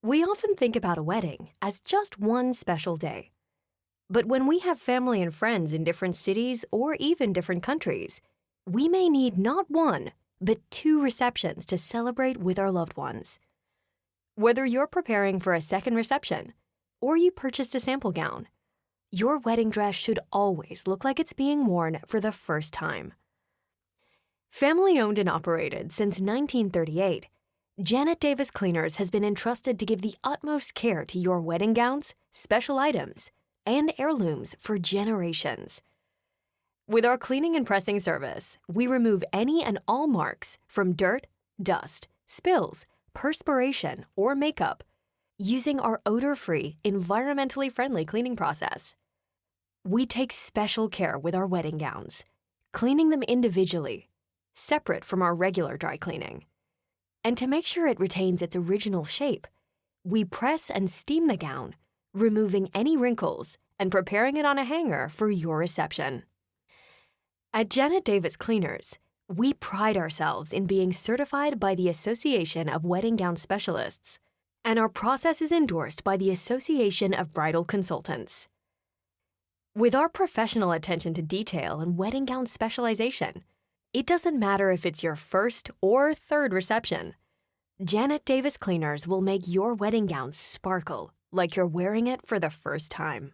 We often think about a wedding as just one special day. But when we have family and friends in different cities or even different countries, we may need not one, but two receptions to celebrate with our loved ones. Whether you're preparing for a second reception or you purchased a sample gown, your wedding dress should always look like it's being worn for the first time. Family owned and operated since 1938, Janet Davis Cleaners has been entrusted to give the utmost care to your wedding gowns, special items, and heirlooms for generations. With our cleaning and pressing service, we remove any and all marks from dirt, dust, spills, perspiration, or makeup using our odor-free, environmentally friendly cleaning process. We take special care with our wedding gowns, cleaning them individually, separate from our regular dry cleaning. And to make sure it retains its original shape, we press and steam the gown, removing any wrinkles and preparing it on a hanger for your reception. At Janet Davis Cleaners, we pride ourselves in being certified by the Association of Wedding Gown Specialists, and our process is endorsed by the Association of Bridal Consultants. With our professional attention to detail and wedding gown specialization, it doesn't matter if it's your first or third reception. Janet Davis Cleaners will make your wedding gown sparkle like you're wearing it for the first time.